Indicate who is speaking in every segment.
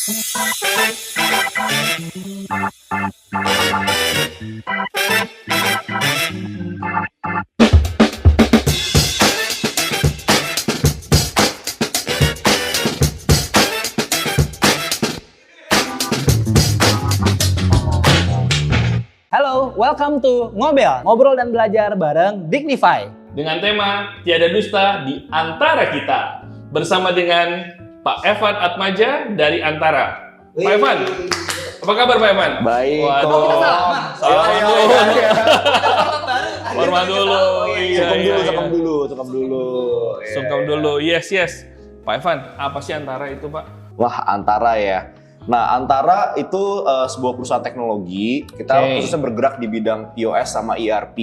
Speaker 1: Halo, welcome to Ngobel, ngobrol dan belajar bareng Dignify.
Speaker 2: Dengan tema Tiada Dusta di Antara Kita. Bersama dengan Pak Evan Atmaja dari Antara. Pak Evan, apa kabar Pak Evan?
Speaker 3: Baik.
Speaker 2: Waduh,
Speaker 1: kita salaman.
Speaker 2: salaman dulu. Hormat dulu.
Speaker 3: Sungkem dulu.
Speaker 2: Sungkem dulu. Yes. Pak Evan, apa sih Antara itu Pak?
Speaker 3: Wah, Antara ya. Nah, Antara itu sebuah perusahaan teknologi. Kita khususnya bergerak di bidang POS sama ERP.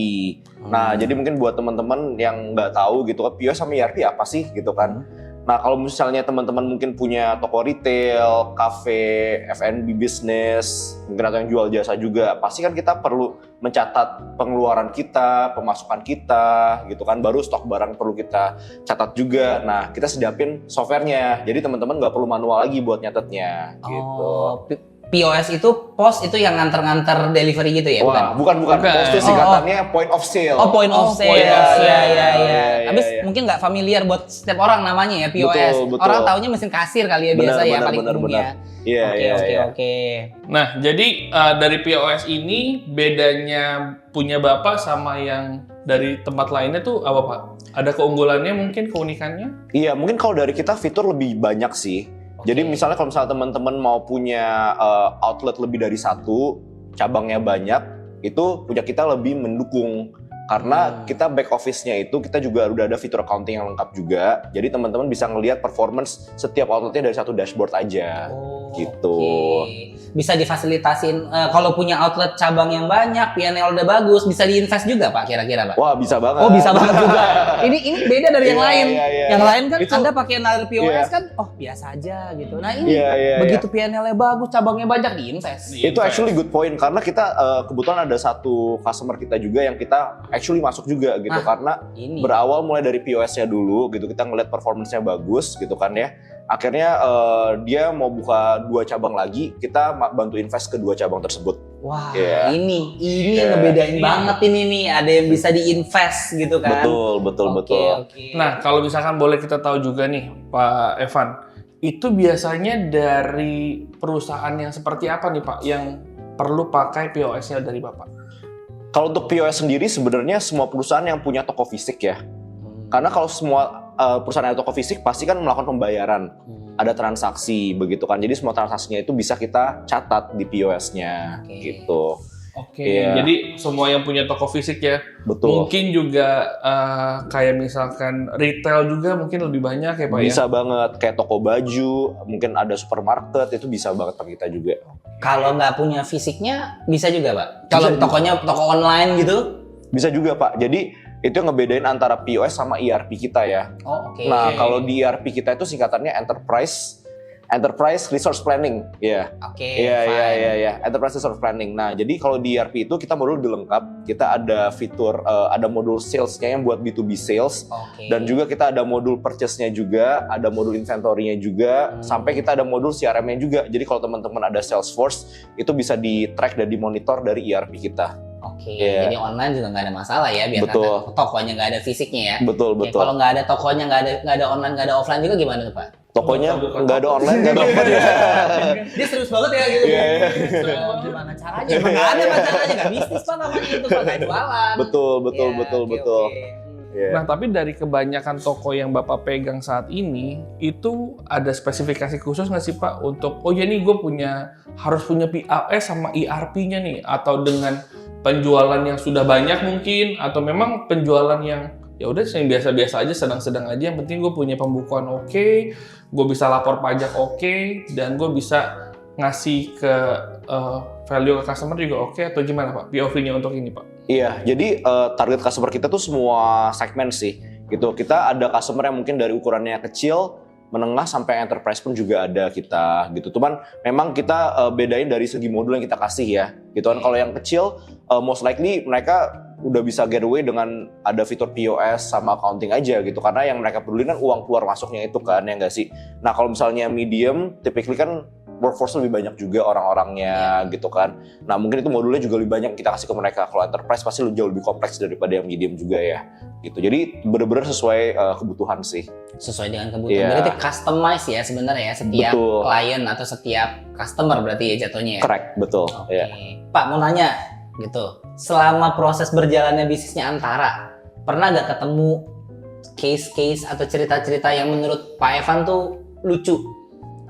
Speaker 3: Nah, jadi mungkin buat teman-teman yang nggak tahu gitu kan, POS sama ERP apa sih gitu kan. Nah, kalau misalnya teman-teman mungkin punya toko retail, cafe, F&B business, mungkin atau yang jual jasa juga, pasti kan kita perlu mencatat pengeluaran kita, pemasukan kita, gitu kan. Baru stok barang perlu kita catat juga. Nah, kita sediapin softwarenya, jadi teman-teman nggak perlu manual lagi buat nyatetnya, gitu.
Speaker 1: POS itu pos itu yang nganter-nganter delivery gitu ya?
Speaker 3: Wah, bukan. Pos itu singkatannya point of sale.
Speaker 1: Oh, point of sale. Iya. Habis mungkin nggak familiar buat setiap orang namanya ya POS.
Speaker 3: Betul.
Speaker 1: Orang taunya mesin kasir kali ya biasa ya paling umumnya.
Speaker 3: Iya.
Speaker 1: Oke.
Speaker 2: Nah, jadi dari POS ini bedanya punya Bapak sama yang dari tempat lainnya tuh apa Pak? Ada keunggulannya mungkin, keunikannya?
Speaker 3: Iya, mungkin kalau dari kita fitur lebih banyak sih. Jadi misalnya kalau misalnya teman-teman mau punya outlet lebih dari satu, cabangnya banyak, itu punya kita lebih mendukung. Karena kita back office-nya itu kita juga udah ada fitur accounting yang lengkap juga. Jadi teman-teman bisa ngelihat performance setiap outletnya dari satu dashboard aja. Gitu.
Speaker 1: Okay. Bisa difasilitasin kalau punya outlet cabang yang banyak, P&L udah bagus, bisa diinvest juga Pak kira-kira Pak?
Speaker 3: Wah, bisa banget.
Speaker 1: Oh, bisa banget juga. Ini beda dari yang lain.
Speaker 3: Iya.
Speaker 1: Yang lain kan
Speaker 3: Itu,
Speaker 1: Anda pakai nalar POS kan, oh biasa aja gitu. Nah ini begitu P&L-nya bagus, cabangnya banyak diinvest.
Speaker 3: Itu actually good point karena kita kebetulan ada satu customer kita juga yang kita actually masuk juga gitu karena berawal mulai dari POS-nya dulu gitu, kita ngeliat performance-nya bagus gitu kan ya. Akhirnya dia mau buka 2 cabang lagi, kita bantu invest ke 2 cabang tersebut.
Speaker 1: Wah, ini yang ngebedain banget ini nih, ada yang bisa diinvest gitu kan.
Speaker 3: Betul.
Speaker 1: Okay.
Speaker 2: Nah, kalau misalkan boleh kita tahu juga nih Pak Evan, itu biasanya dari perusahaan yang seperti apa nih Pak yang perlu pakai POS-nya dari Bapak?
Speaker 3: Kalau untuk POS sendiri sebenarnya semua perusahaan yang punya toko fisik ya. Karena kalau semua perusahaan yang toko fisik pasti kan melakukan pembayaran. Ada transaksi begitu kan. Jadi semua transaksinya itu bisa kita catat di POS-nya gitu.
Speaker 2: Jadi semua yang punya toko fisik ya.
Speaker 3: Betul.
Speaker 2: Mungkin juga kayak misalkan retail juga mungkin lebih banyak ya Pak ya?
Speaker 3: Bisa banget, kayak toko baju, mungkin ada supermarket, itu bisa banget pakai kita juga.
Speaker 1: Kalau nggak punya fisiknya bisa juga Pak? Kalau tokonya toko online gitu?
Speaker 3: Bisa juga Pak, jadi itu yang ngebedain antara POS sama ERP kita ya. Nah, kalau di ERP kita itu singkatannya Enterprise Resource Planning, Iya, Enterprise Resource Planning. Nah, jadi kalau di ERP itu kita modul lebih lengkap. Kita ada fitur, ada modul sales-nya yang buat B2B sales, dan juga kita ada modul purchase-nya juga, ada modul inventory-nya juga, sampai kita ada modul CRM-nya juga. Jadi kalau teman-teman ada Salesforce, itu bisa di-track dan dimonitor dari ERP kita.
Speaker 1: Jadi online juga nggak ada masalah ya, biar kata tokonya nggak ada fisiknya ya.
Speaker 3: Betul.
Speaker 1: Kalau nggak ada tokonya, nggak ada online, nggak ada offline juga gimana tuh Pak?
Speaker 3: Tokonya nggak ada online, nggak ada offline ya.
Speaker 1: Dia serius banget ya gitu. Gimana caranya? Emang nggak ada caranya, nggak bisnis Pak namanya itu Pak, nggak jualan.
Speaker 3: Betul.
Speaker 2: Nah, tapi dari kebanyakan toko yang Bapak pegang saat ini, itu ada spesifikasi khusus nggak sih Pak untuk, oh ya nih gue harus punya POS sama ERP-nya nih, atau dengan penjualan yang sudah banyak mungkin, atau memang penjualan yang ya udah yang biasa-biasa aja, sedang-sedang aja, yang penting gue punya pembukuan gue bisa lapor pajak dan gue bisa ngasih ke value ke customer juga atau gimana Pak POV-nya untuk ini Pak?
Speaker 3: Iya, jadi target customer kita tuh semua segmen sih gitu. Kita ada customer yang mungkin dari ukurannya kecil, menengah sampai enterprise pun juga ada kita gitu. Cuman memang kita bedain dari segi modul yang kita kasih ya. Gitu kan. Kalau yang kecil most likely mereka udah bisa get away dengan ada fitur POS sama accounting aja gitu. Karena yang mereka peduli kan uang keluar masuknya itu kan, ya nggak sih. Nah kalau misalnya medium, typically kan workforce lebih banyak juga orang-orangnya gitu kan. Nah mungkin itu modulnya juga lebih banyak kita kasih ke mereka. Kalau enterprise pasti jauh lebih kompleks daripada yang medium juga ya. Gitu. Jadi benar-benar sesuai kebutuhan sih.
Speaker 1: Sesuai dengan kebutuhan. Berarti customize ya sebenarnya ya setiap klien atau setiap customer berarti ya jatuhnya ya.
Speaker 3: Correct, betul.
Speaker 1: Oke. Pak mau nanya gitu. Selama proses berjalannya bisnisnya Antara, pernah nggak ketemu case-case atau cerita-cerita yang menurut Pak Evan tuh lucu?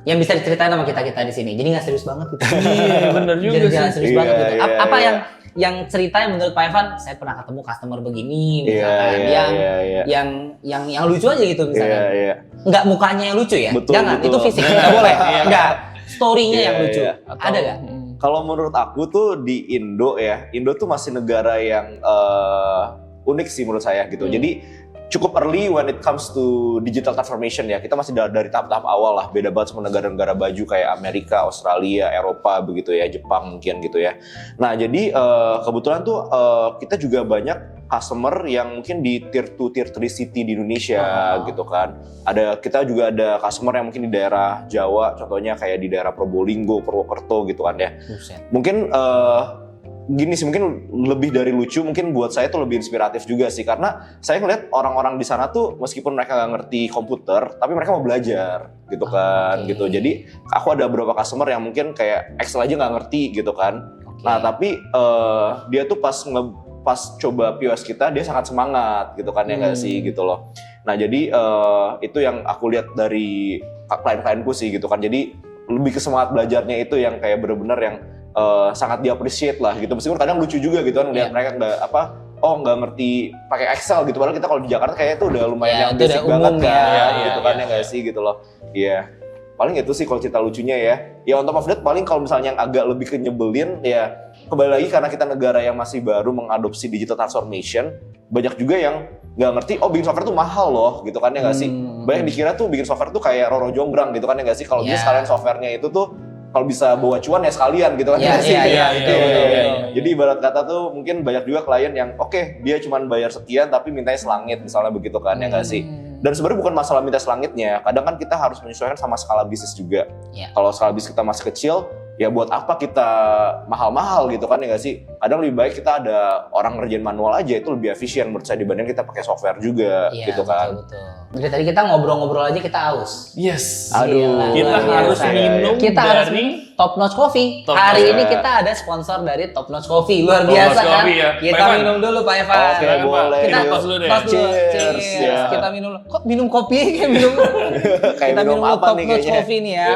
Speaker 1: Yang bisa diceritain sama kita-kita di sini. Jadi nggak serius banget gitu.
Speaker 2: Iya, bener juga
Speaker 1: Jadi
Speaker 2: sih.
Speaker 1: jangan serius banget gitu.
Speaker 3: Iya,
Speaker 1: Apa
Speaker 3: iya.
Speaker 1: yang cerita yang menurut Pak Evan, saya pernah ketemu customer begini misalkan, yang lucu aja gitu misalkan. Nggak mukanya yang lucu ya,
Speaker 3: Betul,
Speaker 1: jangan
Speaker 3: betul.
Speaker 1: itu fisik nggak boleh, nggak story-nya yang lucu.
Speaker 2: Atau-
Speaker 1: Ada nggak?
Speaker 3: Kalau menurut aku tuh di Indo ya, Indo tuh masih negara yang unik sih menurut saya gitu. Jadi cukup early when it comes to digital transformation ya. Kita masih dari tahap-tahap awal lah. Beda banget sama negara-negara baju kayak Amerika, Australia, Eropa begitu ya, Jepang mungkin gitu ya. Nah jadi kebetulan tuh kita juga banyak customer yang mungkin di tier 2, tier 3 city di Indonesia gitu kan. Kita juga ada customer yang mungkin di daerah Jawa, contohnya kayak di daerah Probolinggo, Purwokerto gitu kan ya.
Speaker 1: Buset.
Speaker 3: Mungkin gini sih, mungkin lebih dari lucu, mungkin buat saya tuh lebih inspiratif juga sih, karena saya ngeliat orang-orang di sana tuh meskipun mereka nggak ngerti komputer, tapi mereka mau belajar gitu kan, gitu. Jadi aku ada beberapa customer yang mungkin kayak Excel aja nggak ngerti gitu kan. Nah tapi dia tuh pas coba POS kita dia sangat semangat gitu kan ya nggak sih gitu loh. Nah jadi itu yang aku lihat dari klien-klienku sih gitu kan. Jadi lebih ke semangat belajarnya itu yang kayak bener-bener yang sangat di-appreciate lah gitu. Meskipun kadang lucu juga gitu kan lihat mereka nggak ngerti pakai Excel gitu. Padahal kita kalau di Jakarta kayaknya itu udah lumayan yang basic banget kan gitu kan ya nggak sih gitu loh. Iya. Paling itu sih kalau cerita lucunya ya. Ya on top of that paling kalau misalnya yang agak lebih kenyebelin ya kembali lagi karena kita negara yang masih baru mengadopsi digital transformation, banyak juga yang nggak ngerti, bikin software tuh mahal loh gitu kan ya nggak sih. Banyak dikira tuh bikin software tuh kayak Roro Jonggrang gitu kan ya nggak sih. Kalau bisa sekalian softwarenya itu tuh kalau bisa bawa cuan ya sekalian gitu kan ya sih. Jadi ibarat kata tuh mungkin banyak juga klien yang dia cuma bayar sekian tapi mintanya selangit misalnya begitu kan ya nggak sih. Dan sebenarnya bukan masalah minta selangitnya, kadang kan kita harus menyesuaikan sama skala bisnis juga. Kalau skala bisnis kita masih kecil, ya buat apa kita mahal-mahal gitu kan ya nggak sih. Kadang lebih baik kita ada orang ngerjain manual aja, itu lebih efisien menurut saya dibanding kita pakai software juga gitu kan.
Speaker 1: Betul. Dari tadi kita ngobrol-ngobrol aja kita aus.
Speaker 2: Yes.
Speaker 3: Aduh.
Speaker 2: Kita harus minum
Speaker 1: Kita harus
Speaker 2: dari
Speaker 1: Top Notch Coffee.
Speaker 2: Top
Speaker 1: Hari
Speaker 2: Notch.
Speaker 1: ini kita ada sponsor dari Top Notch Coffee. Luar
Speaker 2: Top
Speaker 1: biasa
Speaker 2: Notch
Speaker 1: kan?
Speaker 2: Coffee ya.
Speaker 1: Kita
Speaker 2: Pak Evan.
Speaker 1: minum dulu Pak Evan.
Speaker 3: Oke, boleh.
Speaker 1: Kita
Speaker 2: Tos dulu deh.
Speaker 1: tos dulu.
Speaker 3: Cheers. Ya.
Speaker 1: Kita minum dulu. Kok minum kopi kayak minum?
Speaker 3: Kayak
Speaker 1: Kita minum dulu
Speaker 3: apa
Speaker 1: Top
Speaker 3: nih
Speaker 1: Notch
Speaker 3: kayaknya?
Speaker 1: Coffee nih ya.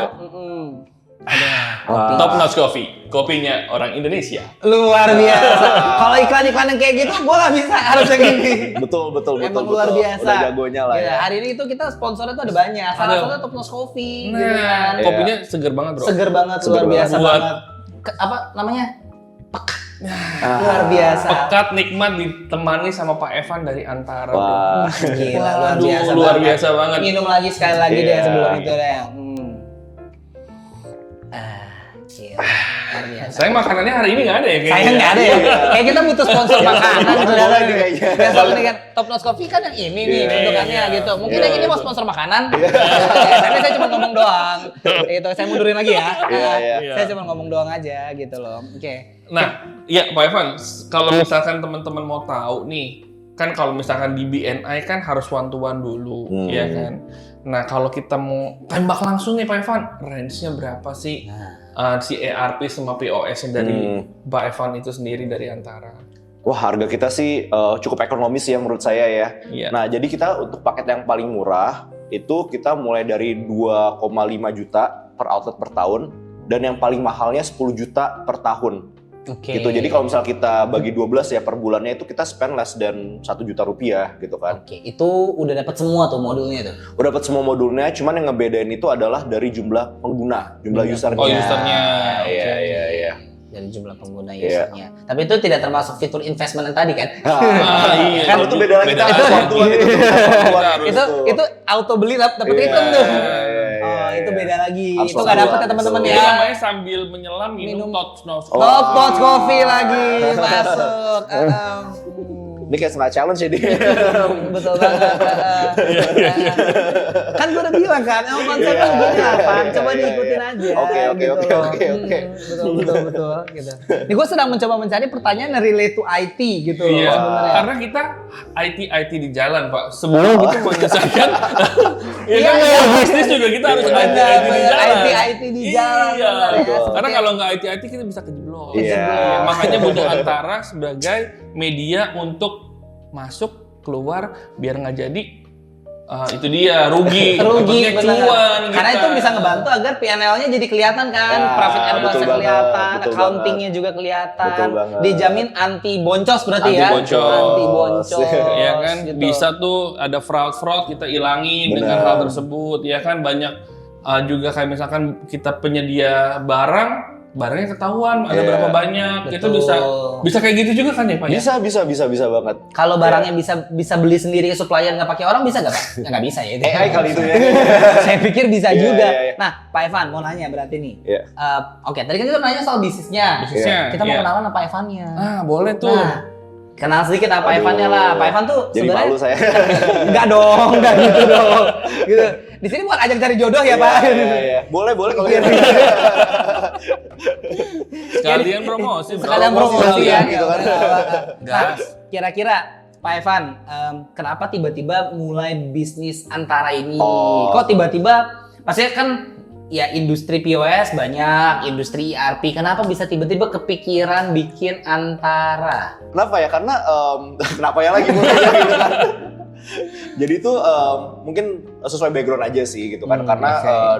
Speaker 1: Ada kopi.
Speaker 2: Top Notch Coffee, kopinya orang Indonesia.
Speaker 1: Luar biasa. Kalau iklan-iklan yang kayak gitu, gua nggak bisa. Harus yang gini.
Speaker 3: Betul.
Speaker 1: Emang luar biasa.
Speaker 3: Udah jagonya lah
Speaker 1: Gila,
Speaker 3: ya.
Speaker 1: hari ini itu kita sponsornya tuh ada banyak. Salah satunya Top Notch Coffee. gitu kan.
Speaker 2: Nah, kopinya seger banget bro.
Speaker 1: Seger banget,
Speaker 3: Seger
Speaker 1: luar
Speaker 3: banget.
Speaker 1: biasa
Speaker 2: Buat-
Speaker 1: banget. Apa namanya? Luar biasa.
Speaker 2: Pekat nikmat ditemani sama Pak Evan dari Antara. bro.
Speaker 3: Wah.
Speaker 1: Gila,
Speaker 2: Waduh, luar
Speaker 1: banget.
Speaker 2: biasa banget.
Speaker 1: Minum lagi sekali lagi deh
Speaker 3: Iya.
Speaker 1: sebelum itu deh. Gila, luar biasa.
Speaker 2: Saya makanannya hari ini nggak ada ya kayaknya.
Speaker 1: Saya nggak ada ya. Kayak kita butuh sponsor makanan
Speaker 3: Boleh
Speaker 1: sebenarnya.
Speaker 3: nih kayaknya.
Speaker 1: Biasa nih kan Top Notch Coffee kan yang ini nih
Speaker 3: Iya,
Speaker 1: bentukannya
Speaker 2: iya.
Speaker 1: gitu. Mungkin
Speaker 3: Iya,
Speaker 1: yang ini mau
Speaker 3: betul.
Speaker 1: sponsor makanan. Tapi saya cuma ngomong doang. Itu saya mundurin lagi ya.
Speaker 3: Iya.
Speaker 1: Saya cuma ngomong doang aja gitu loh. Oke.
Speaker 2: Nah, ya Pak Evan, kalau misalkan teman-teman mau tahu nih, kan kalau misalkan di BNI kan harus one to one dulu, ya kan. Nah, kalau kita mau tembak langsung nih Pak Evan, range-nya berapa sih si ERP sama POS dari Pak Evan itu sendiri dari Antara?
Speaker 3: Wah, harga kita sih cukup ekonomis ya menurut saya ya.
Speaker 2: Iya.
Speaker 3: Nah, jadi kita untuk paket yang paling murah itu kita mulai dari 2,5 juta per outlet per tahun dan yang paling mahalnya 10 juta per tahun.
Speaker 1: Oke.
Speaker 3: Gitu. Jadi kalau misal kita bagi 12 ya per bulannya itu kita spend less dan 1 juta rupiah gitu kan.
Speaker 1: Oke, itu udah dapat semua tuh modulnya tuh.
Speaker 3: Udah dapat semua modulnya, cuman yang ngebedain itu adalah dari jumlah pengguna, jumlah usernya.
Speaker 2: Oh, usernya.
Speaker 3: Iya.
Speaker 1: Dari jumlah pengguna
Speaker 3: Iya.
Speaker 1: usernya. Tapi itu tidak termasuk fitur investment yang tadi kan?
Speaker 2: Iya.
Speaker 3: Kalau itu beda lagi, kita
Speaker 2: Beda
Speaker 3: harus
Speaker 2: lagi.
Speaker 3: bantuan itu.
Speaker 1: itu auto beli dapat
Speaker 3: Iya,
Speaker 1: hitung tuh.
Speaker 3: iya,
Speaker 1: Oh, itu
Speaker 3: iya.
Speaker 1: beda lagi.
Speaker 3: Harus
Speaker 1: Itu nggak dapat ya
Speaker 3: bantuan,
Speaker 1: teman-teman
Speaker 3: betul.
Speaker 2: Jadi
Speaker 1: ya.
Speaker 2: namanya sambil menyelam minum Top Notch.
Speaker 1: Top Notch Coffee lagi masuk.
Speaker 3: Ini kayak setengah challenge ya dia.
Speaker 1: Betul banget. Kan gue udah bilang kan, emang konsepnya begini apa? Coba diikutin aja.
Speaker 3: Oke.
Speaker 1: Betul. Gitu. Ini gue sedang mencoba mencari pertanyaan yang relate to IT gitu loh
Speaker 2: Iya,
Speaker 1: sebenarnya.
Speaker 2: karena kita IT di jalan Pak. Sebelum kita menyelesaikan, ya kan
Speaker 1: Iya.
Speaker 2: bisnis juga kita harus IT di jalan.
Speaker 1: IT di jalan.
Speaker 2: Iya,
Speaker 1: benar ya.
Speaker 2: karena kalau nggak IT kita bisa kejeblok.
Speaker 3: Iya.
Speaker 2: Makanya butuh Antara sebagai media untuk masuk keluar biar nggak jadi itu dia rugi dapatnya
Speaker 1: benar.
Speaker 2: cuan
Speaker 1: Karena
Speaker 2: kita.
Speaker 1: itu bisa ngebantu agar P&L-nya jadi kelihatan kan,
Speaker 3: Ya,
Speaker 1: profit and loss-nya
Speaker 3: betul
Speaker 1: kelihatan,
Speaker 3: banget, betul
Speaker 1: accounting-nya juga kelihatan.
Speaker 3: Betul banget.
Speaker 1: Dijamin anti boncos berarti
Speaker 3: Anti
Speaker 1: ya.
Speaker 3: boncos.
Speaker 1: Anti boncos.
Speaker 2: Ya kan
Speaker 1: gitu.
Speaker 2: bisa tuh ada fraud kita ilangin
Speaker 3: Benar.
Speaker 2: dengan hal tersebut ya kan banyak juga kayak misalkan kita penyedia barangnya ketahuan ada
Speaker 3: Iya.
Speaker 2: berapa banyak kita
Speaker 1: Betul.
Speaker 2: bisa kayak gitu juga kan ya Pak ya?
Speaker 3: Bisa banget.
Speaker 1: Kalau barangnya bisa beli sendiri ke supplier nggak pakai orang bisa nggak Pak? Ya nggak bisa ya itu.
Speaker 3: AI kali itu ya.
Speaker 1: Saya pikir bisa
Speaker 3: Iya,
Speaker 1: juga.
Speaker 3: iya, iya.
Speaker 1: Nah, Pak Evan mau nanya berarti nih.
Speaker 3: Iya.
Speaker 1: Oke, tadi kan kita nanya soal bisnisnya.
Speaker 2: Bisnisnya,
Speaker 1: Kita mau
Speaker 2: iya.
Speaker 1: kenalan sama Pak Evannya.
Speaker 2: Boleh tuh
Speaker 1: Nah, kenal sedikit apa
Speaker 3: Aduh.
Speaker 1: Evannya lah. Pak Evan tuh
Speaker 3: Jadi
Speaker 1: sebenarnya
Speaker 3: malu saya.
Speaker 1: enggak dong, enggak gitu dong. Gitu. Di sini buat ajak cari jodoh ya, Pak.
Speaker 3: Iya. Boleh kalau gitu.
Speaker 2: sekalian promosi bro.
Speaker 1: Sekalian promosi ya,
Speaker 3: gitu kan.
Speaker 2: Gas.
Speaker 1: Kira-kira Pak Evan, kenapa tiba-tiba mulai bisnis Antara ini?
Speaker 3: Oh.
Speaker 1: Kok tiba-tiba, maksudnya kan ya industri POS banyak, industri ERP, kenapa bisa tiba-tiba kepikiran bikin Antara?
Speaker 3: Kenapa ya? Karena kenapa ya lagi mulainya gitu kan. Jadi itu mungkin sesuai background aja sih gitu kan. Karena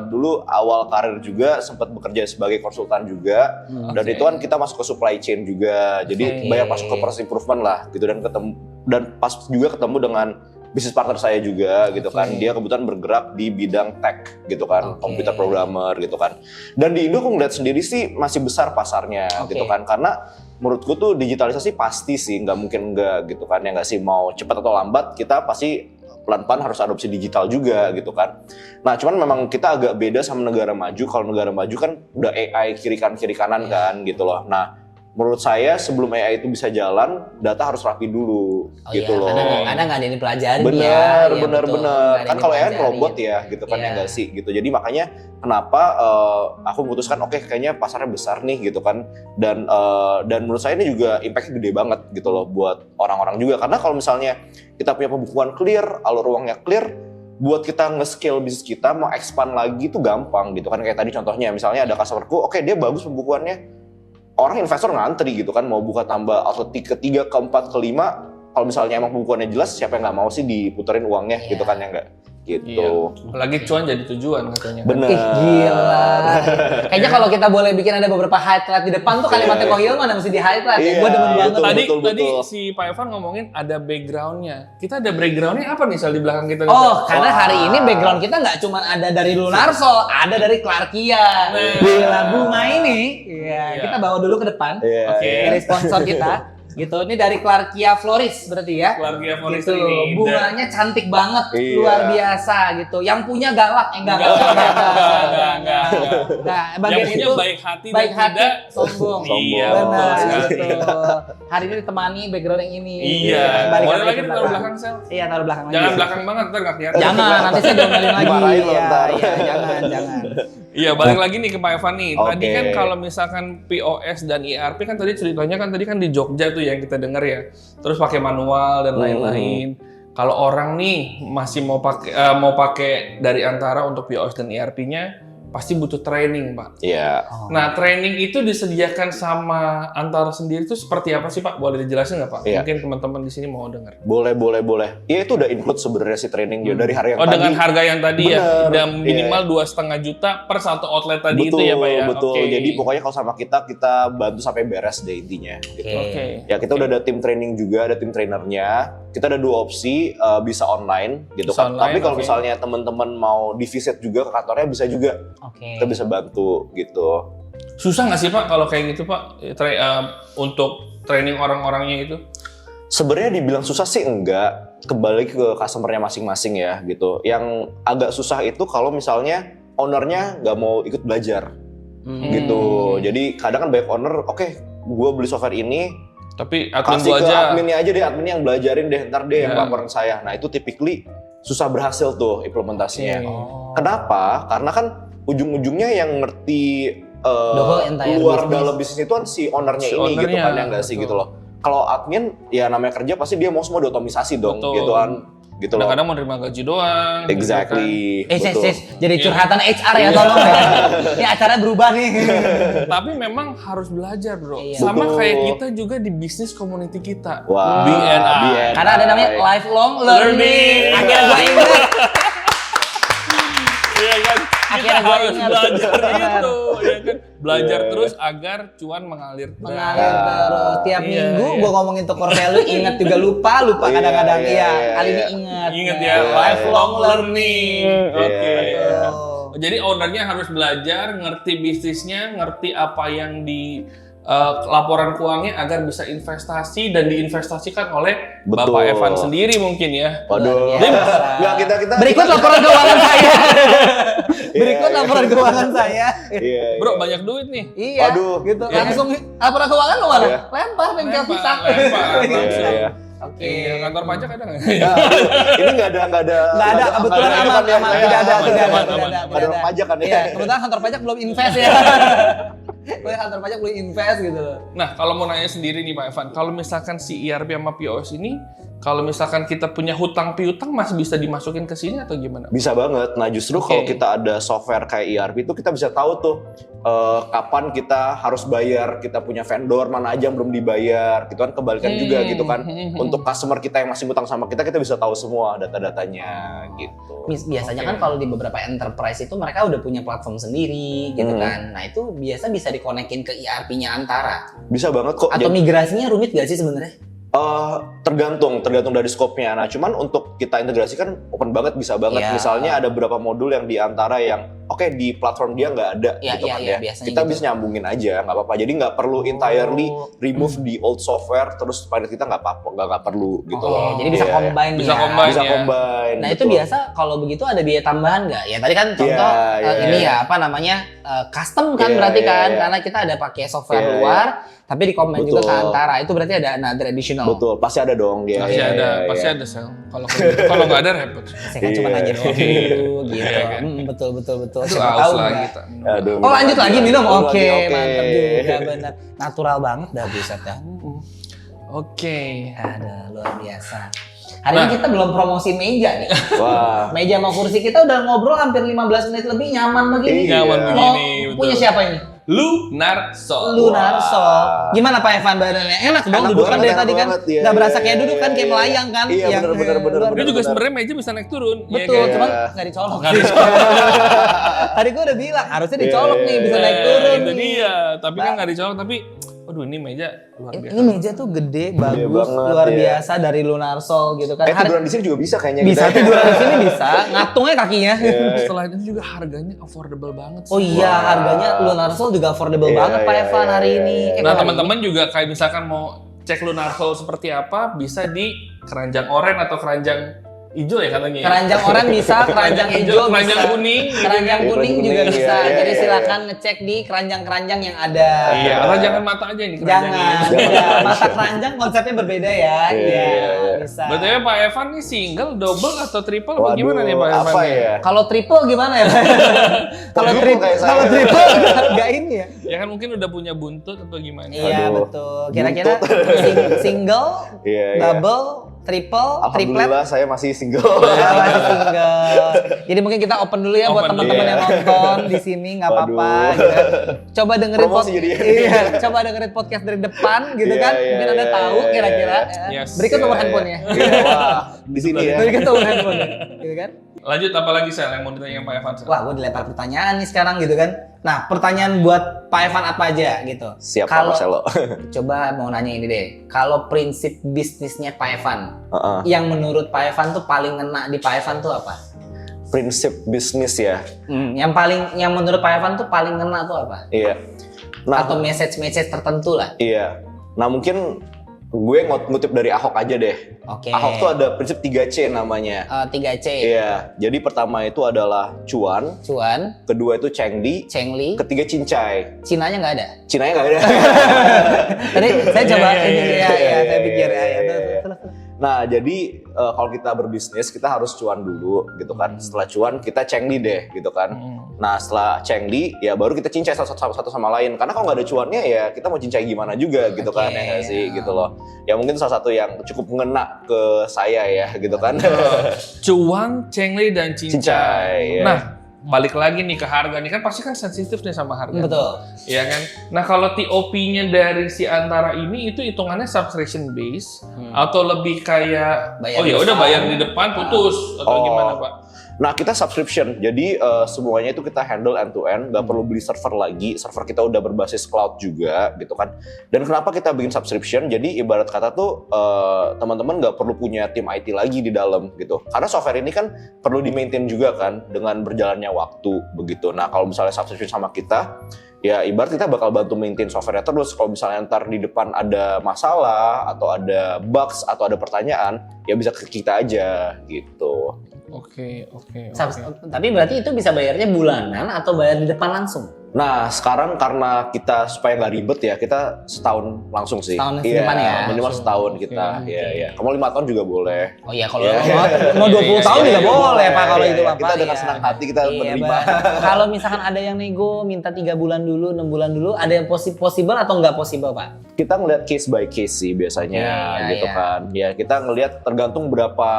Speaker 3: dulu awal karir juga sempat bekerja sebagai konsultan juga. Dan itu kan kita masuk ke supply chain juga. Jadi banyak masuk ke process improvement lah gitu dan pas juga ketemu dengan bisnis partner saya juga gitu kan. Dia kebetulan bergerak di bidang tech gitu kan, komputer programmer gitu kan. Dan di Indo aku ngeliat sendiri sih masih besar pasarnya gitu kan. Karena menurutku tuh digitalisasi pasti sih, nggak mungkin enggak gitu kan. Ya nggak sih, mau cepat atau lambat kita pasti pelan-pelan harus adopsi digital juga gitu kan. Nah cuman memang kita agak beda sama negara maju. Kalau negara maju kan udah AI kiri kanan kan gitu loh. Nah menurut saya sebelum AI itu bisa jalan, data harus rapi dulu gitu loh.
Speaker 1: Karena nggak ada yang dipelajari
Speaker 3: Bener.
Speaker 1: betul.
Speaker 3: Kan kalau AI kan robot ya gitu kan ya nggak sih gitu. Jadi makanya kenapa aku memutuskan kayaknya pasarnya besar nih gitu kan. Dan menurut saya ini juga impact-nya gede banget gitu loh buat orang-orang juga. Karena kalau misalnya kita punya pembukuan clear, alur uangnya clear, buat kita nge-scale bisnis kita mau expand lagi itu gampang gitu kan. Kayak tadi contohnya misalnya ada customerku, dia bagus pembukuannya. Orang investor ngantri gitu kan, mau buka tambah outlet ketiga, keempat, kelima. Kalau misalnya emang pembukuannya jelas, siapa yang nggak mau sih diputerin uangnya gitu kan ya nggak? Gitu.
Speaker 2: Iya. Apalagi cuan jadi tujuan katanya.
Speaker 3: Bener.
Speaker 1: Gila. Kayaknya kalau kita boleh bikin ada beberapa highlight di depan tuh kalimatnya Ko Hilman mesti di highlight ya. Gue demen banget.
Speaker 2: Tadi si Pak Evan ngomongin ada backgroundnya. Kita ada backgroundnya apa nih Sal di belakang kita?
Speaker 1: Karena hari ini background kita nggak cuma ada dari Lunarso, ada dari Clarkia. Gila, bunga ini. Iya, kita bawa dulu ke depan. Dari sponsor kita. Gitu, ini dari Clarkia Floris berarti ya.
Speaker 2: Clarkia Floris
Speaker 1: gitu.
Speaker 2: ini.
Speaker 1: Bunganya cantik banget,
Speaker 3: Iya.
Speaker 1: luar biasa gitu. Yang punya galak, enggak. Nah, bagian
Speaker 2: Yang punya
Speaker 1: itu
Speaker 2: baik hati
Speaker 1: baik
Speaker 2: dan
Speaker 1: hati,
Speaker 2: tidak
Speaker 1: sombong.
Speaker 2: Iya,
Speaker 1: Benar
Speaker 2: betul
Speaker 1: gitu. Hari ini ditemani background yang ini.
Speaker 2: Iya.
Speaker 1: Balik
Speaker 2: Boleh
Speaker 1: ke
Speaker 2: lagi taruh belakang Sel.
Speaker 1: Iya, taruh belakang
Speaker 2: Jangan
Speaker 1: lagi.
Speaker 2: belakang banget ntar nggak kelihatan.
Speaker 1: Jangan, nanti saya diomelin lagi.
Speaker 3: Dimarahin lo ntar.
Speaker 1: Iya, jangan.
Speaker 2: Iya, balik lagi nih ke Pak Evan nih. Tadi
Speaker 3: Oke.
Speaker 2: kan kalau misalkan POS dan ERP kan tadi ceritanya kan tadi kan di Jogja tuh yang kita dengar ya. Terus pakai manual dan lain-lain. Kalau orang nih masih mau pakai dari Antara untuk POS dan ERP-nya pasti butuh training, Pak.
Speaker 3: Iya.
Speaker 2: Nah, training itu disediakan sama Antara sendiri itu seperti apa sih, Pak? Boleh dijelasin nggak, Pak?
Speaker 3: Iya.
Speaker 2: Mungkin teman-teman di sini mau dengar.
Speaker 3: Boleh. Iya itu udah include sebenarnya si training dari harga yang tadi.
Speaker 2: Dengan harga yang tadi ya,
Speaker 3: Bener.
Speaker 2: dan minimal 2,5 juta per satu outlet tadi
Speaker 3: Betul,
Speaker 2: itu ya, Pak ya?
Speaker 3: betul.
Speaker 2: Oke.
Speaker 3: Jadi pokoknya kalau sama kita bantu sampai beres deh intinya. Gitu.
Speaker 2: Oke.
Speaker 3: Ya kita udah ada tim training juga, ada tim trainernya. Kita ada 2 opsi, bisa online gitu
Speaker 2: Bisa
Speaker 3: kan.
Speaker 2: online,
Speaker 3: Tapi kalau
Speaker 2: oke.
Speaker 3: misalnya teman-teman mau di-visit juga ke kantornya bisa juga.
Speaker 1: Oke.
Speaker 3: Kita bisa bantu gitu.
Speaker 2: Susah nggak sih Pak kalau kayak gitu Pak untuk training orang-orangnya itu?
Speaker 3: Sebenarnya dibilang susah sih enggak, kembali ke customer-nya masing-masing ya gitu. Yang agak susah itu kalau misalnya ownernya nggak mau ikut belajar gitu. Jadi kadang kan banyak owner, oke, gue beli software ini,
Speaker 2: Tapi admin
Speaker 3: Kasih
Speaker 2: gua
Speaker 3: ke
Speaker 2: aja.
Speaker 3: adminnya aja deh, adminnya yang belajarin deh, ntar dia yang
Speaker 2: Ya.
Speaker 3: laporan saya. Nah itu typically susah berhasil tuh implementasinya.
Speaker 2: Oke.
Speaker 3: Kenapa? Karena kan ujung-ujungnya yang ngerti
Speaker 1: The whole entire
Speaker 3: luar
Speaker 1: business.
Speaker 3: dalam bisnis itu kan si ownernya
Speaker 2: Si
Speaker 3: ini gitu
Speaker 2: ownernya,
Speaker 3: kan, yang nggak sih
Speaker 2: betul.
Speaker 3: gitu loh. Kalau admin ya namanya kerja pasti dia mau semua diotomisasi dong
Speaker 2: Betul.
Speaker 3: gitu kan. Gitu loh.
Speaker 2: Kadang-kadang mau terima gaji doang.
Speaker 3: Exactly.
Speaker 1: Sis,
Speaker 3: betul.
Speaker 1: jadi
Speaker 2: Iya.
Speaker 1: curhatan HR ya tolong ya. Ini acaranya berubah nih.
Speaker 2: Gitu kan. Tapi memang harus belajar bro.
Speaker 1: Iya.
Speaker 2: Sama
Speaker 3: Betul.
Speaker 2: kayak kita juga di bisnis community kita.
Speaker 3: Wah,
Speaker 2: BNI.
Speaker 1: Karena ada namanya lifelong learning. Akhirnya gue ingat.
Speaker 2: Iya kan? Kita
Speaker 1: Akhirnya gua
Speaker 2: harus
Speaker 1: ingat.
Speaker 2: belajar itu, ya kan? Belajar
Speaker 3: Iya.
Speaker 2: terus agar cuan mengalir terus.
Speaker 1: Mengalir terus tiap
Speaker 2: Iya,
Speaker 1: minggu
Speaker 2: iya.
Speaker 1: gue ngomongin tuh core value, ingat juga lupa
Speaker 3: Iya,
Speaker 1: kadang-kadang.
Speaker 3: iya,
Speaker 1: Iya,
Speaker 3: iya,
Speaker 1: kali ini
Speaker 3: iya.
Speaker 1: ingat.
Speaker 2: Ingat
Speaker 1: Nah,
Speaker 2: ya, lifelong learning. Oke.
Speaker 3: Iya, iya.
Speaker 1: Betul.
Speaker 2: Jadi ownernya harus belajar, ngerti bisnisnya, ngerti apa yang di laporan keuangannya agar bisa investasi dan diinvestasikan oleh
Speaker 3: Betul.
Speaker 2: Bapak Evan sendiri mungkin ya.
Speaker 3: Waduh.
Speaker 1: Luar biasa.
Speaker 3: Nggak, kita
Speaker 1: Berikut laporan keuangan saya. Berikut
Speaker 3: Iya,
Speaker 1: laporan keuangan saya.
Speaker 3: Iya,
Speaker 2: Bro,
Speaker 3: iya.
Speaker 2: banyak duit nih.
Speaker 1: Iya,
Speaker 3: Aduh.
Speaker 1: gitu.
Speaker 2: Iya.
Speaker 1: Langsung laporan keuangan lo mana?
Speaker 3: Iya.
Speaker 1: Lempar bengkel
Speaker 2: Lempar,
Speaker 1: pisang.
Speaker 2: lempar,
Speaker 3: Iya,
Speaker 2: langsung.
Speaker 3: iya.
Speaker 1: Oke.
Speaker 2: Iya, kantor pajak ada nggak?
Speaker 3: Nah, ini nggak ada
Speaker 1: Nggak ada, kebetulan
Speaker 3: nggak ada
Speaker 1: aman,
Speaker 3: kan ya,
Speaker 1: aman,
Speaker 3: saya
Speaker 1: tidak ada,
Speaker 3: aman,
Speaker 1: tidak ada,
Speaker 3: aman,
Speaker 1: tidak
Speaker 3: aman.
Speaker 1: ada,
Speaker 3: Nggak ada orang pajak kan ya.
Speaker 1: Iya, kebetulan kantor pajak belum invest ya. Kebetulan kantor pajak belum invest gitu loh.
Speaker 2: Nah, kalau mau nanya sendiri nih Pak Evan, kalau misalkan si ERP sama POS ini, kalau misalkan kita punya hutang piutang masih bisa dimasukin ke sini atau gimana?
Speaker 3: Bisa banget. Nah justru
Speaker 2: Oke.
Speaker 3: kalau kita ada software kayak ERP itu kita bisa tahu tuh kapan kita harus bayar, kita punya vendor mana aja yang belum dibayar, gitu kan kebalikan juga gitu kan. Untuk customer kita yang masih ngutang sama kita bisa tahu semua data-datanya gitu.
Speaker 1: Biasanya
Speaker 2: Oke.
Speaker 1: kan kalau di beberapa enterprise itu mereka udah punya platform sendiri gitu
Speaker 3: Hmm.
Speaker 1: kan. Nah itu biasa bisa dikonekin ke ERP-nya Antara.
Speaker 3: Bisa banget kok.
Speaker 1: Atau migrasinya rumit gak sih sebenarnya?
Speaker 3: Tergantung dari skopnya. Nah, cuman untuk kita integrasikan open banget, bisa banget.
Speaker 1: Iya.
Speaker 3: Misalnya ada beberapa modul yang di Antara yang oke, di platform dia nggak ada
Speaker 1: Iya,
Speaker 3: gitu
Speaker 1: iya,
Speaker 3: kan
Speaker 1: iya,
Speaker 3: ya.
Speaker 1: biasanya
Speaker 3: Kita
Speaker 1: gitu.
Speaker 3: bisa nyambungin aja, nggak apa-apa. Jadi nggak perlu entirely
Speaker 1: Oh.
Speaker 3: remove the old software terus pilot kita nggak apa-apa, nggak perlu gitu
Speaker 1: Oke,
Speaker 3: loh.
Speaker 1: jadi bisa
Speaker 3: Iya,
Speaker 1: combine
Speaker 2: Bisa
Speaker 1: ya.
Speaker 2: combine.
Speaker 3: bisa
Speaker 2: ya.
Speaker 3: combine.
Speaker 1: Nah itu
Speaker 3: betul.
Speaker 1: biasa kalau begitu ada biaya tambahan nggak? Ya tadi kan contoh
Speaker 3: Iya, iya,
Speaker 1: ini
Speaker 3: iya.
Speaker 1: ya apa namanya custom kan
Speaker 3: Iya,
Speaker 1: berarti
Speaker 3: iya,
Speaker 1: kan
Speaker 3: iya.
Speaker 1: karena kita ada pakai software
Speaker 3: Iya,
Speaker 1: luar tapi dikombin juga ke
Speaker 3: Betul.
Speaker 1: Antara itu berarti ada another additional.
Speaker 3: Betul, pasti ada dong dia.
Speaker 2: Pasti
Speaker 3: Iya,
Speaker 2: ada,
Speaker 3: iya,
Speaker 2: pasti
Speaker 3: iya.
Speaker 2: ada sel. Kalau nggak ada repot.
Speaker 1: Saya kan cuma
Speaker 3: Iya.
Speaker 1: nanya doang dulu gitu.
Speaker 2: Iya, kan?
Speaker 1: Betul.
Speaker 2: Aduh,
Speaker 1: Siapa
Speaker 2: aus
Speaker 1: tahu
Speaker 2: lah
Speaker 1: nggak?
Speaker 2: kita.
Speaker 3: Aduh,
Speaker 1: Oh lanjut lagi minum,
Speaker 3: Minum
Speaker 1: oke
Speaker 3: lagi, oke.
Speaker 1: mantap juga bener. Natural banget dah buset dah.
Speaker 2: Oke.
Speaker 1: Ada luar biasa. Hari ini
Speaker 2: Nah.
Speaker 1: kita belum promosi meja nih.
Speaker 3: Wah.
Speaker 1: Meja sama kursi kita udah ngobrol hampir 15 menit lebih nyaman begini.
Speaker 3: Iya.
Speaker 2: Nyaman
Speaker 1: Mau
Speaker 2: begini, betul.
Speaker 1: punya siapa ini?
Speaker 2: Lunar Sol.
Speaker 1: Lunarso.
Speaker 3: Wah.
Speaker 1: Gimana Pak Evan badannya? Enak dong
Speaker 3: Enak
Speaker 1: duduk kan
Speaker 3: banget,
Speaker 1: dari
Speaker 3: enak
Speaker 1: tadi kan.
Speaker 3: banget. Iya,
Speaker 1: Nggak berasa
Speaker 3: iya,
Speaker 1: kayak duduk kan
Speaker 3: iya,
Speaker 1: kayak
Speaker 3: iya.
Speaker 1: melayang kan.
Speaker 3: Iya,
Speaker 1: Yang,
Speaker 3: bener,
Speaker 1: luar
Speaker 2: Dia juga
Speaker 1: biasa.
Speaker 2: sebenarnya meja bisa naik turun. ya
Speaker 1: Betul,
Speaker 2: kan?
Speaker 1: cuman
Speaker 3: Iya.
Speaker 1: nggak dicolok.
Speaker 2: Nggak
Speaker 1: sih.
Speaker 2: dicolok.
Speaker 1: Tadi gue udah bilang harusnya dicolok
Speaker 3: Iya,
Speaker 1: nih bisa
Speaker 3: iya,
Speaker 1: naik
Speaker 2: Nah,
Speaker 1: turun.
Speaker 2: itu
Speaker 1: nih.
Speaker 2: dia. Tapi kan nggak dicolok. Tapi, waduh ini meja luar biasa.
Speaker 1: Ini meja tuh gede, bagus,
Speaker 3: banget,
Speaker 1: luar
Speaker 3: iya.
Speaker 1: biasa dari Lunarso gitu kan.
Speaker 3: Tiduran di sini juga bisa kayaknya.
Speaker 1: Bisa
Speaker 3: kita.
Speaker 1: tiduran di sini bisa, ngaptungnya kakinya.
Speaker 3: Iya.
Speaker 2: Selain itu juga harganya affordable banget.
Speaker 1: Oh iya,
Speaker 3: Wah.
Speaker 1: harganya Lunarso juga affordable
Speaker 3: Iya,
Speaker 1: banget Pak
Speaker 3: iya,
Speaker 1: Evan
Speaker 3: iya,
Speaker 1: hari
Speaker 3: iya,
Speaker 1: ini.
Speaker 3: iya.
Speaker 2: Nah
Speaker 1: kok hari
Speaker 2: teman-teman juga kayak misalkan mau cek Lunarsol seperti apa, bisa di keranjang oranye atau keranjang hijau ya katanya. ya?
Speaker 1: Keranjang oranye bisa, keranjang hijau
Speaker 2: keranjang
Speaker 1: bisa.
Speaker 2: kuning.
Speaker 1: Keranjang
Speaker 3: Iya,
Speaker 1: kuning
Speaker 3: keranjang
Speaker 1: juga
Speaker 3: kuning,
Speaker 1: bisa.
Speaker 3: iya, iya,
Speaker 1: Jadi
Speaker 3: iya,
Speaker 1: silakan ngecek di keranjang-keranjang yang ada.
Speaker 2: Iya, atau jangan mata aja ini keranjangnya.
Speaker 1: Jangan.
Speaker 3: Jangan.
Speaker 1: Ya, mata keranjang konsepnya berbeda ya.
Speaker 3: Iya,
Speaker 1: Iya,
Speaker 3: iya.
Speaker 1: bisa.
Speaker 2: Betulnya Pak Evan nih single, double atau triple apa
Speaker 3: Waduh,
Speaker 2: gimana nih Pak Evan?
Speaker 3: apa ya?
Speaker 1: Kalau triple gimana ya? Pak? Kalau
Speaker 3: Triple
Speaker 1: triple,
Speaker 3: kayak saya.
Speaker 1: kalau triple enggak ini ya.
Speaker 2: Ya kan mungkin udah punya buntut atau gimana?
Speaker 1: Iya,
Speaker 3: Aduh,
Speaker 1: betul. Kira-kira single,
Speaker 3: Iya, iya.
Speaker 1: double, triple, triplet.
Speaker 3: Alhamdulillah saya masih single.
Speaker 1: Ya, masih single. Jadi mungkin kita open dulu ya buat
Speaker 2: Open,
Speaker 1: teman-teman
Speaker 3: iya.
Speaker 1: yang nonton di sini nggak apa-apa.
Speaker 3: Waduh.
Speaker 1: Gitu. Coba dengerin
Speaker 3: Promosi jadinya.
Speaker 1: iya, coba dengerin podcast dari depan gitu
Speaker 3: Iya,
Speaker 1: kan.
Speaker 3: iya,
Speaker 1: Mungkin Anda
Speaker 3: iya,
Speaker 1: tahu
Speaker 3: iya,
Speaker 1: kira-kira.
Speaker 2: iya.
Speaker 1: ya.
Speaker 2: Yes.
Speaker 1: Berikut nomor
Speaker 3: Iya,
Speaker 1: handphonenya.
Speaker 3: Iya, wah, di sini ya.
Speaker 1: Berikut nomor handphonenya, gitu kan.
Speaker 2: Lanjut apa lagi Sel yang mau ditanyakan Pak Evan? Sel?
Speaker 1: Wah, gue dilempar pertanyaan nih sekarang gitu kan. Nah, pertanyaan buat Pak Evan apa aja gitu.
Speaker 3: Siap Pak
Speaker 1: Kalau
Speaker 3: Marcelo.
Speaker 1: coba mau nanya ini deh. Kalau prinsip bisnisnya Pak Evan,
Speaker 3: Heeh.
Speaker 1: yang menurut Pak Evan tuh paling ngena di Pak Evan tuh apa?
Speaker 3: Prinsip bisnis ya.
Speaker 1: Yang menurut Pak Evan tuh paling ngena tuh apa?
Speaker 3: Iya. Nah,
Speaker 1: Atau message tertentu lah.
Speaker 3: iya. Nah, mungkin Gue ngutip dari Ahok aja deh.
Speaker 1: Oke.
Speaker 3: Ahok tuh ada prinsip 3C namanya.
Speaker 1: 3C.
Speaker 3: Iya, jadi pertama itu adalah cuan,
Speaker 1: Cuan,
Speaker 3: kedua itu Chengdi,
Speaker 1: Chengli,
Speaker 3: ketiga cincai.
Speaker 1: Cinanya nggak ada.
Speaker 3: Cinanya nggak ada.
Speaker 1: Tadi saya coba ini
Speaker 2: iya,
Speaker 1: ya, saya pikir ya.
Speaker 3: Nah, jadi kalau kita berbisnis kita harus cuan dulu gitu kan. Setelah cuan kita Chengdi deh gitu kan. Nah, setelah Chengdi ya baru kita cincai satu sama lain. Karena kalau nggak ada cuannya ya kita mau cincai gimana juga gitu kan, ya nggak sih gitu loh. Ya mungkin salah satu yang cukup mengena ke saya ya gitu kan.
Speaker 2: Cuan, Chengli, dan
Speaker 3: Cincai,
Speaker 2: cincai.
Speaker 3: ya.
Speaker 2: Nah, balik lagi nih ke harga nih kan pasti kan sensitif nih sama harga.
Speaker 1: Betul.
Speaker 2: Iya kan. Nah kalau TOP-nya dari si Antara ini itu hitungannya subscription base atau lebih kayak
Speaker 1: Bayar
Speaker 2: oh ya
Speaker 1: di
Speaker 2: udah
Speaker 1: depan.
Speaker 2: bayar di depan putus atau gimana Pak?
Speaker 3: Nah, kita subscription. Jadi semuanya itu kita handle end to end, nggak perlu beli server lagi. Server kita udah berbasis cloud juga gitu kan. Dan kenapa kita bikin subscription? Jadi ibarat kata tuh teman-teman nggak perlu punya tim IT lagi di dalam gitu. Karena software ini kan perlu di-maintain juga kan dengan berjalannya waktu begitu. Nah, kalau misalnya subscription sama kita, ya ibarat kita bakal bantu maintain software-nya terus. Kalau misalnya ntar di depan ada masalah atau ada bugs atau ada pertanyaan, ya bisa ke kita aja gitu.
Speaker 2: Oke.
Speaker 1: Tapi berarti itu bisa bayarnya bulanan atau bayar di depan langsung?
Speaker 3: Nah, sekarang karena kita supaya nggak ribet ya, kita setahun langsung sih.
Speaker 1: Setahun di depan ya?
Speaker 3: Minimal setahun kita. Iya. Kamu 5 tahun juga boleh.
Speaker 1: Oh iya, kalau
Speaker 3: Iya.
Speaker 1: mau 20 tahun juga boleh Pak kalau itu Bapak.
Speaker 3: Kita dengan senang hati kita menerima.
Speaker 1: Kalau misalkan ada yang nego minta 3 bulan dulu, 6 bulan dulu, ada yang possible atau nggak possible Pak?
Speaker 3: Kita ngelihat case by case sih biasanya gitu kan. Ya kita ngelihat tergantung berapa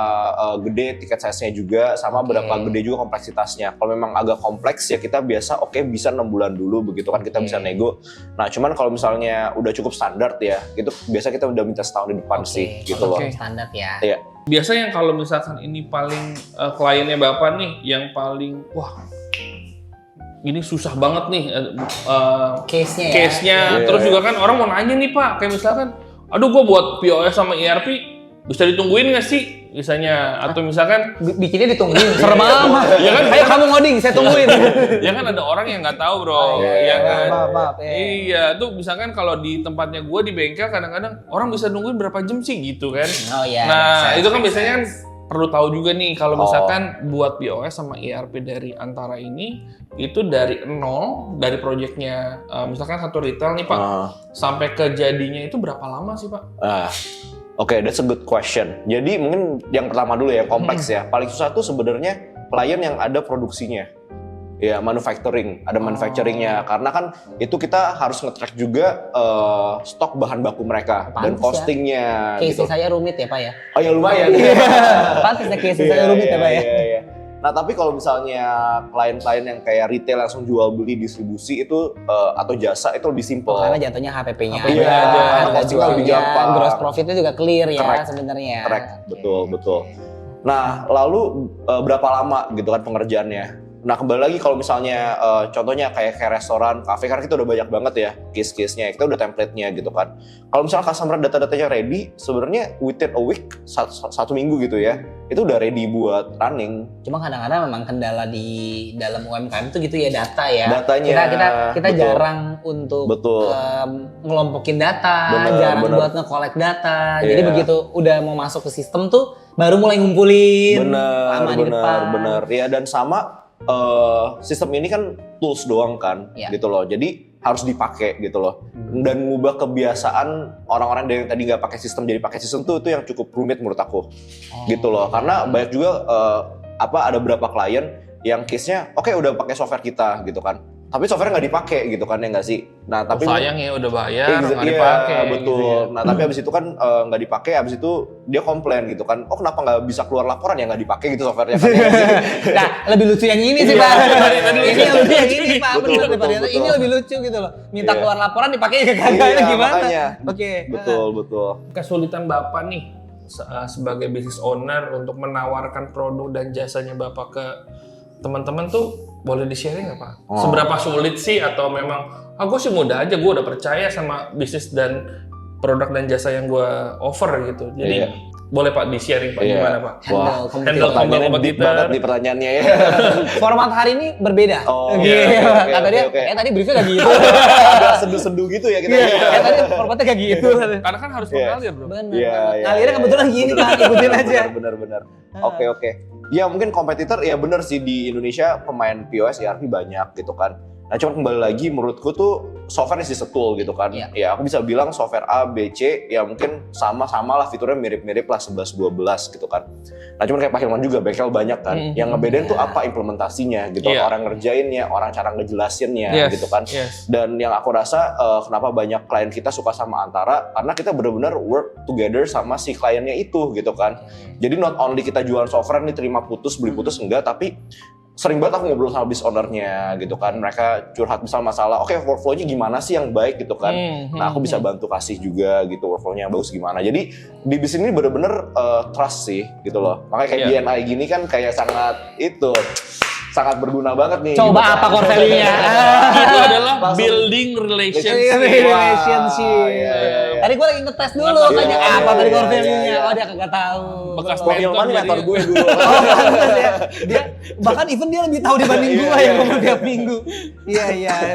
Speaker 3: gede tiket size-nya juga sama berapa gede juga kompleksitasnya. Kalau memang agak kompleks ya kita biasa bisa 6 bulan dulu begitu kan kita bisa nego. Nah, cuman kalau misalnya udah cukup standar ya, itu biasa kita udah minta setahun di depan sih gitu loh.
Speaker 1: Standar ya.
Speaker 3: Iya.
Speaker 2: Biasa yang kalau misalkan ini paling kliennya Bapak nih yang paling wah ini susah banget nih
Speaker 1: Case-nya ya.
Speaker 2: case-nya. Terus juga kan orang mau nanya nih Pak, kayak misalkan aduh gue buat POS sama ERP bisa ditungguin nggak sih misalnya atau misalkan
Speaker 1: Bikinnya ditungguin, serem amat.
Speaker 2: Ya kan?
Speaker 1: Ayo kamu ngoding, saya tungguin.
Speaker 2: ya kan ada orang yang nggak tahu bro, ya kan?
Speaker 1: Maaf.
Speaker 2: Iya, tuh misalkan kalau di tempatnya gue di bengkel kadang-kadang orang bisa nungguin berapa jam sih gitu kan?
Speaker 1: Oh iya.
Speaker 2: Nah itu kan biasanya kan perlu tahu juga nih kalau misalkan buat POS sama ERP dari Antara ini itu dari nol dari proyeknya misalkan satu retail nih Pak sampai ke jadinya itu berapa lama sih Pak?
Speaker 3: Oke, that's a good question. Jadi mungkin yang pertama dulu ya, kompleks ya. Paling susah tuh sebenarnya klien yang ada produksinya. Ya, manufacturing, ada manufacturingnya. Karena kan itu kita harus nge-track juga stok bahan baku mereka dan costingnya.
Speaker 1: Case
Speaker 3: Gitu.
Speaker 1: saya rumit ya Pak ya.
Speaker 3: Oh ya lumayan.
Speaker 1: Pantes ya case saya rumit ya Pak ya.
Speaker 3: Iya. Nah tapi kalau misalnya klien-klien yang kayak retail langsung jual beli distribusi itu atau jasa itu lebih simple.
Speaker 1: Karena jatuhnya HPP-nya
Speaker 2: HPP
Speaker 1: aja,
Speaker 2: aja,
Speaker 1: harga
Speaker 3: costingnya lebih
Speaker 1: jualnya,
Speaker 3: gampang.
Speaker 1: gross profit-nya juga clear ya
Speaker 3: Correct.
Speaker 1: sebenarnya.
Speaker 3: Correct, betul. Nah lalu berapa lama gitu kan pengerjaannya? Nah kembali lagi kalau misalnya contohnya kayak restoran, kafe, karena kita udah banyak banget ya case-case-nya, kita udah template-nya gitu kan. Kalau misalnya customer data-datanya ready, sebenarnya within a week, satu minggu gitu ya, itu udah ready buat running.
Speaker 1: Cuma kadang-kadang memang kendala di dalam UMKM itu gitu ya data ya.
Speaker 3: Datanya,
Speaker 1: Kita
Speaker 3: betul.
Speaker 1: jarang untuk
Speaker 3: Betul.
Speaker 1: ngelompokin data,
Speaker 3: Bener,
Speaker 1: jarang
Speaker 3: bener.
Speaker 1: buat nge-collect data. Jadi
Speaker 3: Iya.
Speaker 1: begitu udah mau masuk ke sistem tuh baru mulai ngumpulin lama di depan.
Speaker 3: Bener. Ya dan sama sistem ini kan tools doang kan,
Speaker 1: Ya.
Speaker 3: gitu loh. Jadi harus dipakai gitu loh. Dan ngubah kebiasaan orang-orang dari yang tadi nggak pakai sistem jadi pakai sistem tuh itu yang cukup rumit menurut aku, gitu loh. Karena banyak juga ada beberapa klien yang case-nya oke udah pakai software kita gitu kan. Tapi software nggak dipakai gitu kan ya nggak sih? Nah tapi
Speaker 2: sayang ya udah bayar nggak
Speaker 3: iya,
Speaker 2: dipakai.
Speaker 3: betul.
Speaker 2: Gitu ya.
Speaker 3: Nah tapi abis itu kan nggak dipakai, abis itu dia komplain gitu kan. Oh kenapa nggak bisa keluar laporan ya nggak dipakai gitu softwarenya kan?
Speaker 1: Nah, lebih lucu yang ini sih
Speaker 3: Iya,
Speaker 1: Pak.
Speaker 2: tadi
Speaker 1: Ini
Speaker 2: lucu.
Speaker 1: yang lucu yang ini Pak.
Speaker 3: Betul,
Speaker 1: Bener,
Speaker 3: betul,
Speaker 1: Pak.
Speaker 3: betul.
Speaker 1: Ini lebih lucu gitu loh. Minta
Speaker 3: Iya.
Speaker 1: keluar laporan dipakai ke kagak
Speaker 3: Iya,
Speaker 1: gimana?
Speaker 3: makanya.
Speaker 1: Oke.
Speaker 3: Betul.
Speaker 2: Kesulitan Bapak nih sebagai business owner untuk menawarkan produk dan jasanya Bapak ke teman-teman tuh boleh di-sharing nggak Pak? Seberapa sulit sih atau memang aku sih mudah aja, gue udah percaya sama bisnis dan produk dan jasa yang gue offer gitu. Jadi
Speaker 3: Iya.
Speaker 2: boleh Pak di-sharing Pak gimana Pak?
Speaker 1: Handle
Speaker 2: Handle
Speaker 3: Pertanyaannya deep
Speaker 2: kompetitor.
Speaker 3: banget di pertanyaannya ya.
Speaker 1: Format hari ini berbeda.
Speaker 3: Oh,
Speaker 1: Gitu.
Speaker 3: oke,
Speaker 1: Kata dia,
Speaker 3: oke.
Speaker 1: tadi briefnya gak gitu.
Speaker 3: Ada sendu-sendu gitu ya kita.
Speaker 1: Kayak tadi formatnya kayak gitu.
Speaker 2: Karena kan harus
Speaker 3: Iya.
Speaker 2: mengalir bro.
Speaker 1: Bener.
Speaker 3: Iya, iya,
Speaker 1: Ngalirnya
Speaker 3: iya,
Speaker 1: kebetulan gini Pak, ikutin aja.
Speaker 3: Benar. Oke. Ya mungkin kompetitor ya bener sih di Indonesia pemain POS ERP banyak gitu kan. Nah cuma kembali lagi menurutku tuh software is just a tool gitu kan.
Speaker 1: Iya.
Speaker 3: Ya aku bisa bilang software A, B, C ya mungkin sama-sama lah fiturnya mirip-mirip lah 11-12 gitu kan. Nah cuma kayak Pak Hilman juga bengkel banyak kan. Yang ngebedain tuh apa implementasinya gitu.
Speaker 2: Iya.
Speaker 3: Orang ngerjainnya, orang cara ngejelasinnya
Speaker 2: Yes,
Speaker 3: gitu kan.
Speaker 2: yes.
Speaker 3: Dan yang aku rasa kenapa banyak klien kita suka sama Antara karena kita benar-benar work together sama si kliennya itu gitu kan. Jadi not only kita jualan software nih terima putus beli putus enggak, tapi sering banget aku ngobrol sama business owner-nya gitu kan. Mereka curhat misal masalah, oke workflow-nya gimana sih yang baik gitu kan. Nah aku bisa bantu kasih juga gitu workflow-nya yang bagus gimana. Jadi di bisnis ini bener-bener trust sih gitu loh. Makanya kayak
Speaker 2: Iya.
Speaker 3: BNI gini kan kayak sangat berguna banget nih.
Speaker 1: Coba
Speaker 3: gitu kan.
Speaker 1: apa core value-nya?
Speaker 2: Itu adalah
Speaker 3: Langsung.
Speaker 2: building relationship.
Speaker 1: Relationship.
Speaker 3: Iya.
Speaker 1: Tadi gue lagi ngetes dulu,
Speaker 2: Ngetes.
Speaker 1: tanya
Speaker 3: Iya,
Speaker 1: apa tadi
Speaker 3: iya,
Speaker 1: core
Speaker 3: iya,
Speaker 1: value-nya.
Speaker 3: iya.
Speaker 1: Oh dia kagak tahu.
Speaker 2: Bekas
Speaker 3: Pak Hilman
Speaker 2: mentor
Speaker 3: mentor
Speaker 2: jadi-
Speaker 3: gue dulu.
Speaker 1: Oh, pantes ya. Dia bahkan even dia lebih tahu dibanding
Speaker 3: Iya,
Speaker 1: gua
Speaker 3: iya,
Speaker 1: yang ngomong
Speaker 3: iya.
Speaker 1: tiap minggu. Iya,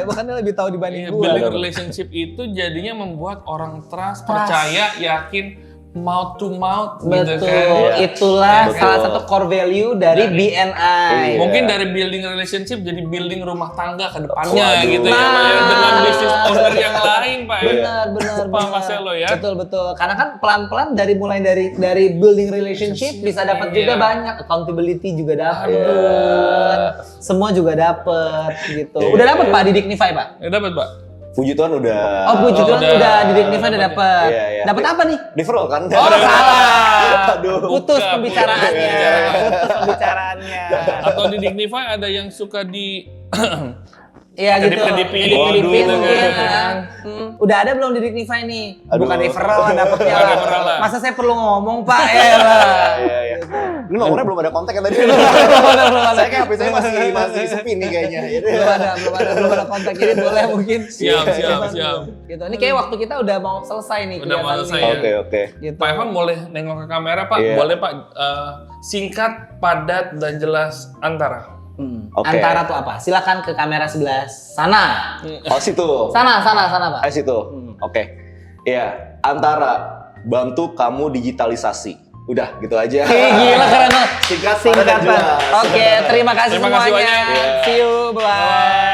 Speaker 1: bahkan dia lebih tahu dibanding
Speaker 2: Iya,
Speaker 1: gua.
Speaker 2: building relationship itu jadinya membuat orang trust, percaya, yakin, mouth to mouth gitu
Speaker 1: Betul,
Speaker 2: kan.
Speaker 1: itulah
Speaker 3: Betul.
Speaker 1: salah satu core value dari BNI.
Speaker 3: Iya.
Speaker 2: Mungkin dari building relationship jadi building rumah tangga ke depannya
Speaker 3: Waduh.
Speaker 2: gitu ya Pak ya, dengan bisnis owner yang lain Pak ya.
Speaker 1: Benar.
Speaker 2: Pak Marcelo ya.
Speaker 1: Betul. Karena kan pelan-pelan mulai dari building relationship bisa dapat juga
Speaker 2: Iya.
Speaker 1: banyak, accountability juga dapat.
Speaker 2: Aduh.
Speaker 1: Semua juga dapat gitu.
Speaker 3: Iya.
Speaker 1: Udah dapat Pak di Dignify, Pak?
Speaker 2: Ya dapat Pak.
Speaker 3: Puji Tuhan udah.
Speaker 1: Oh, puji Tuhan
Speaker 2: udah.
Speaker 1: udah di Dignify udah dapat.
Speaker 3: Iya, iya.
Speaker 1: Dapat apa nih?
Speaker 3: Referral kan?
Speaker 1: Oh, salah.
Speaker 3: Aduh.
Speaker 1: Putus
Speaker 2: Bukan,
Speaker 1: pembicaraannya.
Speaker 2: bukan.
Speaker 1: Putus pembicaraannya.
Speaker 2: Atau di Dignify ada yang suka di
Speaker 1: Iya gitu.
Speaker 2: Kedip-kedipin.
Speaker 1: Kedip-kedipin,
Speaker 3: Waduh.
Speaker 1: iya. Udah ada belum di Dignify nih?
Speaker 3: Aduh.
Speaker 1: Bukan referral lah dapetnya
Speaker 2: Bukan
Speaker 1: lah.
Speaker 2: referral lah.
Speaker 1: Masa saya perlu ngomong Pak? Lah.
Speaker 3: Iya. Ini nomornya belum ada kontak kan tadi? Saya kayak HP saya masih sepi nih kayaknya.
Speaker 1: belum ada kontak ini boleh mungkin.
Speaker 2: siap.
Speaker 1: Gitu. Ini kayak waktu kita udah mau selesai nih.
Speaker 2: Udah mau
Speaker 1: kelihatannya.
Speaker 2: selesai ya.
Speaker 3: Oke.
Speaker 1: Gitu.
Speaker 2: Pak Evan boleh nengok ke kamera Pak?
Speaker 3: Iya.
Speaker 2: Boleh Pak. Singkat, padat, dan jelas antara.
Speaker 3: Oke.
Speaker 1: Antara tuh apa? Silakan ke kamera sebelah sana.
Speaker 3: Oh situ.
Speaker 1: Sana Pak.
Speaker 3: Situ. Oke. Iya. Antara bantu kamu digitalisasi. Udah gitu aja.
Speaker 1: Gila keren banget.
Speaker 3: Singkat, padat, dan
Speaker 1: Singkatan.
Speaker 3: jelas.
Speaker 1: Oke, terima kasih
Speaker 2: Terima kasih
Speaker 1: semuanya.
Speaker 2: banyak.
Speaker 3: Iya.
Speaker 1: See you, bye.